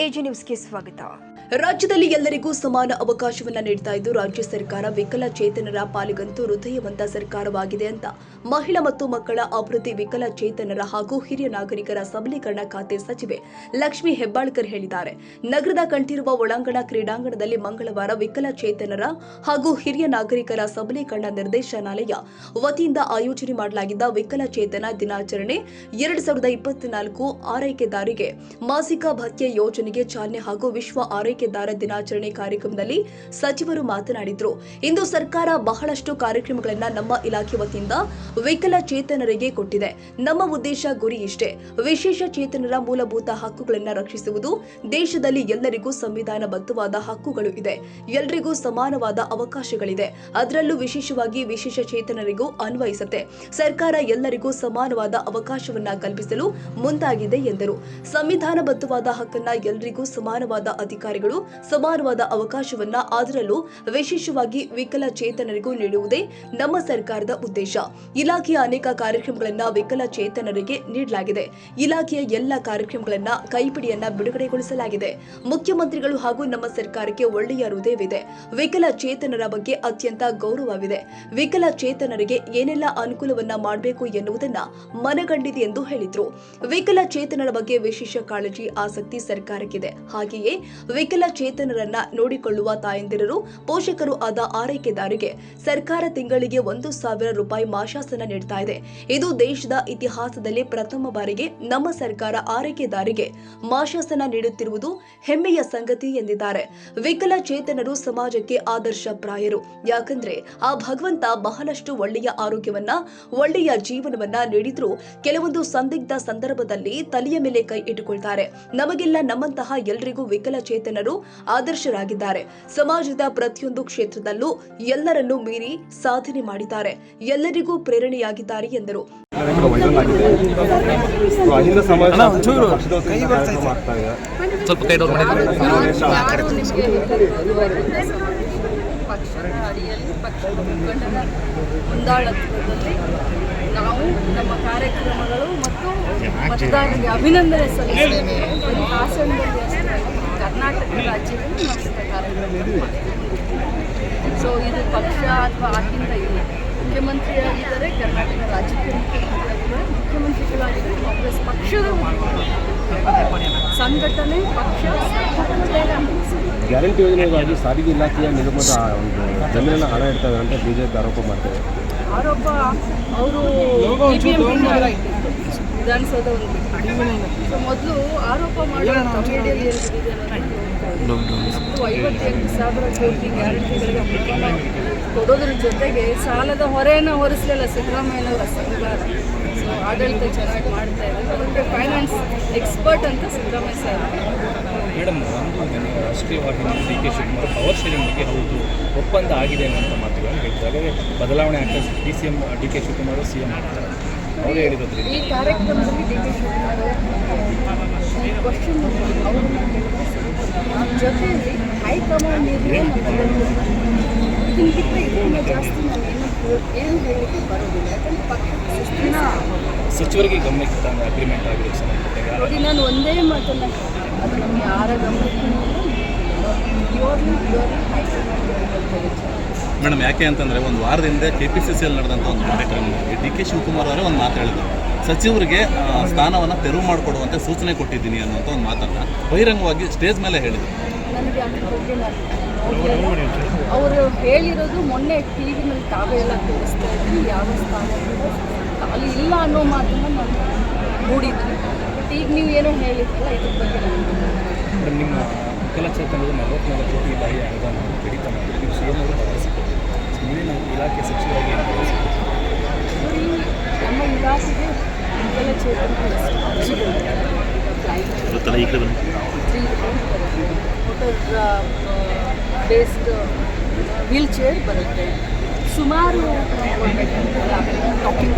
AG ನ್ಯೂಸ್ಗೆ ಸ್ವಾಗತ. ರಾಜ್ಯದಲ್ಲಿ ಎಲ್ಲರಿಗೂ ಸಮಾನ ಅವಕಾಶವನ್ನ ನೀಡ್ತಾ ಇದ್ದು ರಾಜ್ಯ ಸರ್ಕಾರ ವಿಕಲಚೇತನರ ಪಾಲಿಗಂತೂ ಹೃದಯವಂತ ಸರ್ಕಾರವಾಗಿದೆ ಅಂತ ಮಹಿಳಾ ಮತ್ತು ಮಕ್ಕಳ ಅಭಿವೃದ್ಧಿ, ವಿಕಲಚೇತನರ ಹಾಗೂ ಹಿರಿಯ ನಾಗರಿಕರ ಸಬಲೀಕರಣ ಖಾತೆ ಸಚಿವೆ ಲಕ್ಷ್ಮೀ ಹೆಬ್ಬಾಳ್ಕರ್ ಹೇಳಿದ್ದಾರೆ. ನಗರದ ಕಂಠೀರವ ಒಳಾಂಗಣ ಕ್ರೀಡಾಂಗಣದಲ್ಲಿ ಮಂಗಳವಾರ ವಿಕಲಚೇತನರ ಹಾಗೂ ಹಿರಿಯ ನಾಗರಿಕರ ಸಬಲೀಕರಣ ನಿರ್ದೇಶನಾಲಯ ವತಿಯಿಂದ ಆಯೋಜನೆ ಮಾಡಲಾಗಿದ್ದ ವಿಕಲಚೇತನ ದಿನಾಚರಣೆ 2024 ಆರೈಕೆದಾರಿಗೆ ಮಾಸಿಕ ಭತ್ಯೆ ಯೋಜನೆಗೆ ಚಾಲನೆ ಹಾಗೂ ವಿಶ್ವ ಆರೈಕೆದಾರ ದಿನಾಚರಣೆ ಕಾರ್ಯಕ್ರಮದಲ್ಲಿ ಸಚಿವರು ಮಾತನಾಡಿದರು. ಇಂದು ಸರ್ಕಾರ ಬಹಳಷ್ಟು ಕಾರ್ಯಕ್ರಮಗಳನ್ನು ನಮ್ಮ ಇಲಾಖೆ ವತಿಯಿಂದ ವಿಕಲಚೇತನರಿಗೆ ಕೊಟ್ಟಿದೆ. ನಮ್ಮ ಉದ್ದೇಶ ಗುರಿ ಇಷ್ಟೇ, ವಿಶೇಷ ಚೇತನರ ಮೂಲಭೂತ ಹಕ್ಕುಗಳನ್ನು ರಕ್ಷಿಸುವುದು. ದೇಶದಲ್ಲಿ ಎಲ್ಲರಿಗೂ ಸಂವಿಧಾನಬದ್ಧವಾದ ಹಕ್ಕುಗಳು ಇದೆ, ಎಲ್ಲರಿಗೂ ಸಮಾನವಾದ ಅವಕಾಶಗಳಿದೆ. ಅದರಲ್ಲೂ ವಿಶೇಷವಾಗಿ ವಿಶೇಷ ಚೇತನರಿಗೂ ಅನ್ವಯಿಸುತ್ತೆ. ಸರ್ಕಾರ ಎಲ್ಲರಿಗೂ ಸಮಾನವಾದ ಅವಕಾಶವನ್ನ ಕಲ್ಪಿಸಲು ಮುಂದಾಗಿದೆ ಎಂದರು. ಸಂವಿಧಾನಬದ್ಧವಾದ ಹಕ್ಕನ್ನ ಎಲ್ಲರಿಗೂ ಸಮಾನವಾದ ಅಧಿಕಾರಿಗಳು, ಸಮಾನವಾದ ಅವಕಾಶವನ್ನ ಅದರಲ್ಲೂ ವಿಶೇಷವಾಗಿ ವಿಕಲಚೇತನರಿಗೂ ನೀಡುವುದೇ ನಮ್ಮ ಸರ್ಕಾರದ ಉದ್ದೇಶ. ಇಲಾಖೆಯ ಅನೇಕ ಕಾರ್ಯಕ್ರಮಗಳನ್ನ ವಿಕಲಚೇತನರಿಗೆ ನೀಡಲಾಗಿದೆ. ಇಲಾಖೆಯ ಎಲ್ಲ ಕಾರ್ಯಕ್ರಮಗಳನ್ನ ಕೈಪಿಡಿಯನ್ನ ಬಿಡುಗಡೆಗೊಳಿಸಲಾಗಿದೆ. ಮುಖ್ಯಮಂತ್ರಿಗಳು ಹಾಗೂ ನಮ್ಮ ಸರ್ಕಾರಕ್ಕೆ ಒಳ್ಳೆಯ ಹೃದಯವಿದೆ. ವಿಕಲಚೇತನರ ಬಗ್ಗೆ ಅತ್ಯಂತ ಗೌರವವಿದೆ. ವಿಕಲಚೇತನರಿಗೆ ಏನೆಲ್ಲ ಅನುಕೂಲವನ್ನ ಮಾಡಬೇಕು ಎನ್ನುವುದನ್ನ ಮನಗಂಡಿದೆ ಎಂದು ಹೇಳಿದ್ರು. ವಿಕಲಚೇತನರ ಬಗ್ಗೆ ವಿಶೇಷ ಕಾಳಜಿ, ಆಸಕ್ತಿ ಸರ್ಕಾರಕ್ಕಿದೆ. ಹಾಗೆಯೇ ವಿಕಲಚೇತನರನ್ನ ನೋಡಿಕೊಳ್ಳುವ ತಾಯಂದಿರರು, ಪೋಷಕರು ಆದ ಆರೈಕೆದಾರಿಗೆ ಸರ್ಕಾರ ತಿಂಗಳಿಗೆ 1,000 ರೂಪಾಯಿ ಮಾಶಾಸನ ನೀಡ್ತಾ ಇದೆ. ಇದು ದೇಶದ ಇತಿಹಾಸದಲ್ಲಿ ಪ್ರಥಮ ಬಾರಿಗೆ ನಮ್ಮ ಸರ್ಕಾರ ಆರೈಕೆದಾರಿಗೆ ಮಾಶಾಸನ ನೀಡುತ್ತಿರುವುದು ಹೆಮ್ಮೆಯ ಸಂಗತಿ ಎಂದಿದ್ದಾರೆ. ವಿಕಲಚೇತನರು ಸಮಾಜಕ್ಕೆ ಆದರ್ಶಪ್ರಾಯರು. ಯಾಕಂದ್ರೆ ಆ ಭಗವಂತ ಬಹಳಷ್ಟು ಒಳ್ಳೆಯ ಆರೋಗ್ಯವನ್ನ, ಒಳ್ಳೆಯ ಜೀವನವನ್ನ ನೀಡಿದ್ರು ಕೆಲವೊಂದು ಸಂದಿಗ್ಧ ಸಂದರ್ಭದಲ್ಲಿ ತಲೆಯ ಮೇಲೆ ಕೈ ಇಟ್ಟುಕೊಳ್ತಾರೆ. ನಮಗೆಲ್ಲ ನಮ್ಮಂತಹ ಎಲ್ಲರಿಗೂ ವಿಕಲಚೇತನರು ಆದರ್ಶರಾಗಿದ್ದಾರೆ. ಸಮಾಜದ ಪ್ರತಿಯೊಂದು ಕ್ಷೇತ್ರದಲ್ಲೂ ಎಲ್ಲರನ್ನೂ ಮೀರಿ ಸಾಧನೆ ಮಾಡಿದ್ದಾರೆ. ಎಲ್ಲರಿಗೂ ಪ್ರೇರಣೆಯಾಗಿದ್ದಾರೆ ಎಂದರು. ಮುಂದಾಳತ್ವದಲ್ಲಿ ನಾವು ನಮ್ಮ ಕಾರ್ಯಕ್ರಮಗಳು ಮತ್ತು ಮತದಾರರಿಗೆ ಅಭಿನಂದನೆ ಸಲ್ಲಿಸುತ್ತೇವೆ. ಹಾಸನದಲ್ಲಿ ಅಷ್ಟೇ ಕರ್ನಾಟಕ ರಾಜ್ಯದಲ್ಲಿ ನಡೆಸಿದ ಕಾರ್ಯಕ್ರಮ. ಸೊ ಇದು ಪಕ್ಷ ಅಥವಾ ಆಗಿಂದ ಇಲ್ಲ. ಮುಖ್ಯಮಂತ್ರಿಯಾಗಿದ್ದರೆ ಕರ್ನಾಟಕ ರಾಜ್ಯಕ್ಕೆ ಮುಖ್ಯಮಂತ್ರಿಗಳಾಗಿದ್ದರೆ ಕಾಂಗ್ರೆಸ್ ಪಕ್ಷದ ಸಂಘಟನೆ, ಪಕ್ಷ ಗ್ಯಾರಂಟಿ ಯೋಜನೆಗಾಗಿ ಸಾರಿಗೆ ಇಲಾಖೆಯ ನಿಗಮದ ಒಂದು ಜಮೀನನ್ನು ಹಣ ಇಡ್ತವೆ ಅಂತ ಬಿಜೆಪಿ ಆರೋಪ ಮಾಡ್ತೇವೆ. ಆರೋಪ ಅವರು ವಿಧಾನಸೌಧ ಸೊ ಮೊದಲು ಆರೋಪ ಮಾಡೋ ಕಮಿಟಿಯಲ್ಲಿ ಏನಿದೆ 52,000 ಕೋಟಿ ಗ್ಯಾರಂಟಿಗಳಿಗೆ ಅನುದಾನ ಕೊಡೋದ್ರ ಜೊತೆಗೆ ಸಾಲದ ಹೊರೆಯನ್ನು ಹೊರಿಸಲಿಲ್ಲ ಸಿದ್ದರಾಮಯ್ಯನವರ ಸರ್ಕಾರ. ಸೊ ಆಡಳಿತ ಚೆನ್ನಾಗಿ ಮಾಡ್ತಾ ಇದ್ದಾರೆ. ಮತ್ತು ಫೈನಾನ್ಸ್ ಎಕ್ಸ್ಪರ್ಟ್ ಅಂತ ಸಿದ್ದರಾಮಯ್ಯ ಸರ್. ಮೇಡಮ್, ರಾಷ್ಟ್ರೀಯ ವಾಹಿನಿ ಡಿ.ಕೆ. ಶಿವಕುಮಾರ್ ಪವರ್ ಶೇರಿಂಗ್ ಬಗ್ಗೆ ಹೌದು ಒಪ್ಪಂದ ಆಗಿದೆ ಅನ್ನೋಂಥ ಮಾತುಗಳನ್ನು ಹೇಳಿದ್ದಾರೆ. ಬದಲಾವಣೆ ಆಗ್ತದೆ. ಡಿ.ಕೆ. ಶಿವಕುಮಾರ್ ಸಿಎಂ ಆಗ್ತಾರೆ ಅವರೇ ಹೇಳಿರೋದ್ರಿಂದ ಈ ಕಾರ್ಯಕ್ರಮದಲ್ಲಿ ಡಿ.ಕೆ. ಶಿವಕುಮಾರ್ ಕ್ವಶನ್ ಅವರು ಜೊತೆಯಲ್ಲಿ ಹೈಕಮಾಂಡ್ ಇದಕ್ಕಿಂತ ಇದನ್ನು ಜಾಸ್ತಿ ನಾವು ಏನು ಹೇಳಲಿಕ್ಕೆ ಬರೋದಿಲ್ಲ. ಯಾಕಂದರೆ ಪಕ್ಷ ಸಚಿವರಿಗೆ ಗಮನಕ್ಕೆ ತಂದ ಅಗ್ರಿಮೆಂಟ್ ಆಗಿದೆ ನೋಡಿ. ನಾನು ಒಂದೇ ಮಾತನ್ನು ಅದು ನಮಗೆ ಯಾರ ಗಮನಕ್ಕೆ ಮೇಡಮ್, ಯಾಕೆ ಅಂತಂದರೆ ಒಂದು ವಾರದಿಂದ KPCCಯಲ್ಲಿ ನಡೆದಂಥ ಒಂದು ಕಾರ್ಯಕ್ರಮದಲ್ಲಿ ಡಿ.ಕೆ. ಶಿವಕುಮಾರ್ ಅವರೇ ಒಂದು ಮಾತು ಹೇಳಿದರು. ಸಚಿವರಿಗೆ ಸ್ಥಾನವನ್ನು ತೆರವು ಮಾಡಿಕೊಡುವಂತೆ ಸೂಚನೆ ಕೊಟ್ಟಿದ್ದೀನಿ ಅನ್ನುವಂಥ ಒಂದು ಮಾತನ್ನು ಬಹಿರಂಗವಾಗಿ ಸ್ಟೇಜ್ ಮೇಲೆ ಹೇಳಿದರು. ನನಗೆ ಅದ್ರ ಬಗ್ಗೆ ಅವರು ಹೇಳಿರೋದು ಮೊನ್ನೆ ಟಿವಿನಲ್ಲಿ ತಾವೇ ಎಲ್ಲ ತೋರಿಸ್ತಾ ಇದ್ದೀನಿ. ಯಾವ ಸ್ಥಾನ ಅಲ್ಲಿ ಇಲ್ಲ ಅನ್ನೋ ಮಾತನ್ನು ನಾನು ನೋಡಿದ್ದೀನಿ. ಬಟ್ ಈಗ ನೀವು ಏನೋ ಹೇಳಿದ್ರಲ್ಲ ಇದ್ರ ಬಗ್ಗೆ ಮೇಡಮ್, ನಿಮ್ಮ ವಿಕಲಚೇತನದ 44 ಕೋಟಿ ಬಾಯಿ ಅನುದಾನ ಕಡಿತ ಮಾಡಿ ನೀವು ಸಿಎಂ ಅವರು ಭರವಸೆಕೊಟ್ಟಿದ್ದೀರಿ. ನೀವೇನು ಇಲಾಖೆ ಸಚಿವರಾಗಿ ನೋಡಿ, ನಮ್ಮ ಇಲಾಖೆಗೆ ವಿಕಲಚೇತನ ಬೇಸ್ಡ್ ವೀಲ್ ಚೇರ್ ಬರುತ್ತೆ. ಸುಮಾರು ಟಾಕಿಂಗ್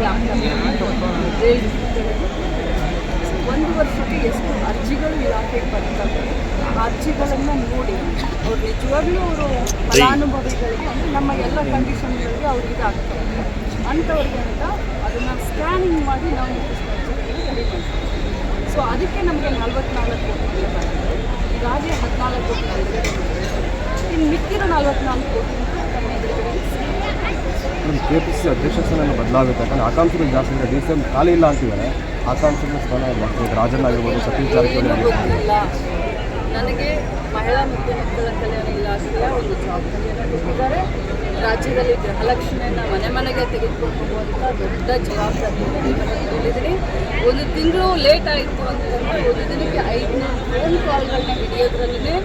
ಒಂದು ವರ್ಷಕ್ಕೆ ಎಷ್ಟು ಅರ್ಜಿಗಳು ಇಲಾಖೆಗೆ ಬರ್ತವೆ. ಆ ಅರ್ಜಿಗಳನ್ನು ನೋಡಿ ಅವ್ರು ನಿಜವಾಗ್ಲೂ ಅವರು ಫಲಾನುಭವಿಗಳಿಗೆ ಅಂದರೆ ನಮ್ಮ ಎಲ್ಲ ಕಂಡೀಷನ್ಗಳಿಗೆ ಅವ್ರಿಗೆ ಇದಾಗ್ತವೆ ಅಂಥವ್ರಿಗೆ ಅಂತ ಅದನ್ನು ಸ್ಕ್ಯಾನಿಂಗ್ ಮಾಡಿ ನಾವು ರೆಡಿ ಮಾಡ್ತೀವಿ. ಸೊ ಅದಕ್ಕೆ ನಮಗೆ 44 ಕೋಟಿ ಬರುತ್ತೆ. ಹೀಗಾಗಿ 14 ಕೋಟಿ ಬಿಡುಗಡೆ ಮಾಡಿದ್ದಾರೆ. ಇನ್ನು ಮಿಕ್ಕಿರೋ 44 ಕೋಟಿ ತಮ್ಮ ಬಿಡುಗಡೆ KPCC ಅಧ್ಯಕ್ಷ ಸ್ಥಾನ ಬದಲಾಗುತ್ತೆ. ಯಾಕಂದರೆ ಆಕಾಂಕ್ಷಿಗಳು ಜಾಸ್ತಿ ಇದೆ. DCM ಖಾಲಿ ಇಲ್ಲ ಅಂತಿದ್ದಾರೆ. ಆಕಾಂಕ್ಷಿಗಳ ಸ್ಥಾನ ರಾಜಣ್ಣ ಆಗಿರ್ಬೋದು, ಸತೀಶ್ ಜಾರಕಿಹೊಳಿ ಆಗಿರ್ಬೋದು. ಗೊತ್ತಿಲ್ಲ. ನನಗೆ ಮಹಿಳಾ ಮತ್ತು ಮಕ್ಕಳ ಕಲ್ಯಾಣ ಇಲಾಖೆಯ ಒಂದು ಜವಾಬ್ದಾರಿಯನ್ನು ಕೊಟ್ಟಿದ್ದಾರೆ. ರಾಜ್ಯದಲ್ಲಿ ಗೃಹಲಕ್ಷ್ಮಿಯನ್ನು ಮನೆ ಮನೆಗೆ ತೆಗೆದುಕೊಂಡು ಹೋಗುವಂಥ ದೊಡ್ಡ ಜವಾಬ್ದಾರಿಯನ್ನು ಹೇಳಿದ್ದೀನಿ. ಒಂದು ತಿಂಗಳು ಲೇಟ್ ಆಯಿತು ಅಂತಂದರೆ ಒಂದು ದಿನಕ್ಕೆ 500 ಫೋನ್ ಕಾಲ್ಗಳನ್ನ ಹಿಡಿಯೋದ್ರಲ್ಲೇ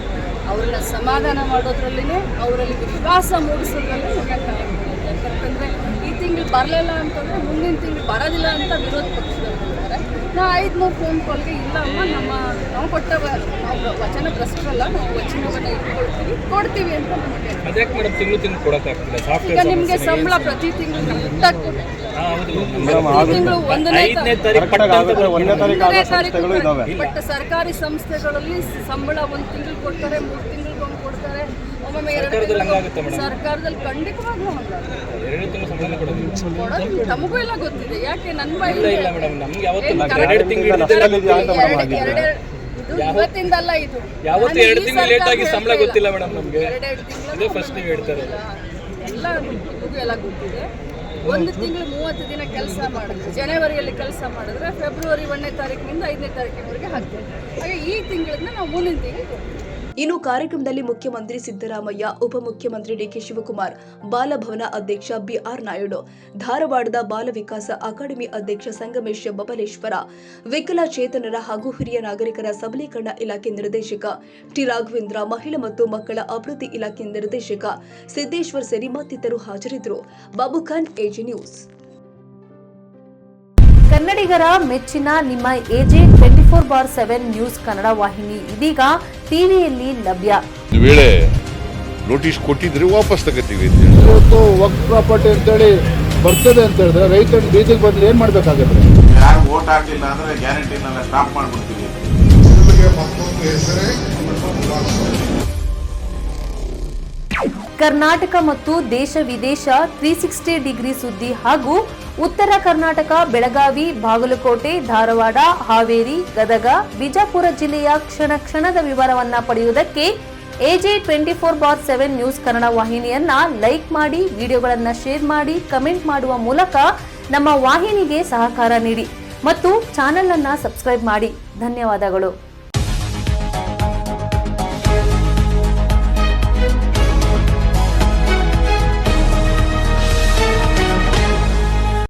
ಅವ್ರನ್ನ ಸಮಾಧಾನ ಮಾಡೋದ್ರಲ್ಲೇ ಅವರಲ್ಲಿ ವಿಶ್ವಾಸ ಮೂಡಿಸೋದ್ರಲ್ಲೇ ನನ್ನ ಟೈಮ್ ಬರುತ್ತೆ. ಯಾಕಂತಂದರೆ ಈ ತಿಂಗಳು ಬರಲಿಲ್ಲ ಅಂತಂದರೆ ಮುಂದಿನ ತಿಂಗಳು ಬರೋದಿಲ್ಲ ಅಂತ ವಿರೋಧ ಪಕ್ಷದವರು ಹೇಳ್ತಾರೆ. ನಾ 500 ಫೋನ್ ಕಾಲ್ಗೆ ಇಲ್ಲ ಅಮ್ಮ, ನಾವು ಕೊಟ್ಟ ನಾವು ವಚನ ಭ್ರಷ್ಟರಲ್ಲ, ನಾವು ವಚನವನ್ನು ಇಟ್ಕೊಳ್ತೀವಿ, ಕೊಡ್ತೀವಿ ಅಂತ ನಮಗೆ. ಅದಕ್ಕೆ ಮೇಡಮ್ ತಿಂಗಳು ಕೊಡೋಕ್ಕಾಗ್ತಿಲ್ಲ. ಈಗ ನಿಮಗೆ ಸಂಬಳ ಪ್ರತಿ ತಿಂಗಳು ಕರೆಕ್ಟಾಗಿ ತಿಂಗಳು 1ನೇ ತಾರೀಕು. ಬಟ್ ಸರ್ಕಾರಿ ಸಂಸ್ಥೆಗಳಲ್ಲಿ ಸಂಬಳ 1 ತಿಂಗಳು ಕೊಡ್ತಾರೆ, 3 ತಿಂಗಳಿಗೊಮ್ಮೆ ಕೊಡ್ತಾರೆ, ಒಮ್ಮೊಮ್ಮೆ 2 ತಿಂಗಳು. ಸರ್ಕಾರದಲ್ಲಿ ಖಂಡಿತವಾಗ್ಲೂ ಕೊಡೋದು ತಮಗೂ ಎಲ್ಲ ಗೊತ್ತಿದೆ. ಯಾಕೆ ನನ್ನ ಇವತ್ತಿಂದಲ್ಲ, ಇದು ಯಾವತ್ತು 2 ತಿಂಗಳು ಲೇಟ್ ಆಗಿ ಸಂಬಳ ಗೊತ್ತಿಲ್ಲ ಮೇಡಮ್ ನಮಗೆ. ಇದೇ ಫಸ್ಟ್ ನೀವು ಹೇಳ್ತಾರೆ ಎಲ್ಲ ಗೊತ್ತಿದೆ. 1 ತಿಂಗಳು 30 ದಿನ ಕೆಲಸ ಮಾಡಿದ್ರೆ, ಜನವರಿಯಲ್ಲಿ ಕೆಲಸ ಮಾಡಿದ್ರೆ ಫೆಬ್ರವರಿ 1ನೇ ತಾರೀಕಿನಿಂದ 5ನೇ ತಾರೀಕಿನವರೆಗೆ ಹಾಕ್ತೇವೆ. ಹಾಗೆ ಈ ತಿಂಗಳಿಂದ ನಾವು ಮುಂದಿನ ತಿಂಗಳು. ಇನ್ನು ಕಾರ್ಯಕ್ರಮದಲ್ಲಿ ಮುಖ್ಯಮಂತ್ರಿ ಸಿದ್ದರಾಮಯ್ಯ, ಉಪಮುಖ್ಯಮಂತ್ರಿ ಡಿಕೆ ಶಿವಕುಮಾರ್, ಬಾಲಭವನ ಅಧ್ಯಕ್ಷ ಬಿಆರ್ ನಾಯ್ಡು, ಧಾರವಾಡದ ಬಾಲ ವಿಕಾಸ ಅಕಾಡೆಮಿ ಅಧ್ಯಕ್ಷ ಸಂಗಮೇಶ್ ಬಬಲೇಶ್ವರ, ವಿಕಲಚೇತನರ ಹಾಗೂ ಹಿರಿಯ ನಾಗರಿಕರ ಸಬಲೀಕರಣ ಇಲಾಖೆ ನಿರ್ದೇಶಕ ಟಿ ರಾಘವೇಂದ್ರ, ಮಹಿಳಾ ಮತ್ತು ಮಕ್ಕಳ ಅಭಿವೃದ್ಧಿ ಇಲಾಖೆ ನಿರ್ದೇಶಕ ಸಿದ್ದೇಶ್ವರ್ ಸೇರಿ ಮತ್ತಿತರರು ಹಾಜರಿದ್ದರು. ಬಾಬುಖಾನ್, ಎಜೆ ನ್ಯೂಸ್. ಕನ್ನಡಿಗರ ಮೆಚ್ಚಿನ ನಿಮ್ಮ ಎಜೆ 24/7 ನ್ಯೂಸ್ ಕನ್ನಡ ವಾಹಿನಿ ಇದೀಗ ಟಿವಿಯಲ್ಲಿ ಲಭ್ಯ. ವೇಳೆ ನೋಟಿಸ್ ಕೊಟ್ಟಿದ್ರೆ ವಾಪಸ್ ತಗೋತೀವಿ. ಇವತ್ತು ವಕ್ಫ್ ಪ್ರಾಪರ್ಟಿ ಅಂತೇಳಿ ಬರ್ತದೆ ಅಂತ ಹೇಳಿದ್ರೆ ರೈತರ ಬೀದಿಗೆ ಬಂದ್ರೆ ಏನ್ ಮಾಡ್ಬೇಕಾಗುತ್ತೆ? ಯಾರು ವೋಟ್ ಹಾಕಲಿಲ್ಲ ಅಂದ್ರೆ ಗ್ಯಾರಂಟಿನೆಲ್ಲ ಸ್ಟಾಪ್ ಮಾಡ್ಬಿಡ್ತೀವಿ. ಕರ್ನಾಟಕ ಮತ್ತು ದೇಶ ವಿದೇಶ 360 ಡಿಗ್ರಿ ಸುದ್ದಿ ಹಾಗೂ ಉತ್ತರ ಕರ್ನಾಟಕ, ಬೆಳಗಾವಿ, ಬಾಗಲಕೋಟೆ, ಧಾರವಾಡ, ಹಾವೇರಿ, ಗದಗ, ಬಿಜಾಪುರ ಜಿಲ್ಲೆಯ ಕ್ಷಣ ಕ್ಷಣದ ವಿವರವನ್ನ ಪಡೆಯುವುದಕ್ಕೆ ಎಜೆ 24/7 ನ್ಯೂಸ್ ಕನ್ನಡ ವಾಹಿನಿಯನ್ನ ಲೈಕ್ ಮಾಡಿ, ವಿಡಿಯೋಗಳನ್ನ ಶೇರ್ ಮಾಡಿ, ಕಮೆಂಟ್ ಮಾಡುವ ಮೂಲಕ ನಮ್ಮ ವಾಹಿನಿಗೆ ಸಹಕಾರ ನೀಡಿ ಮತ್ತು ಚಾನೆಲ್ ಅನ್ನ ಸಬ್ಸ್ಕ್ರೈಬ್ ಮಾಡಿ. ಧನ್ಯವಾದಗಳು.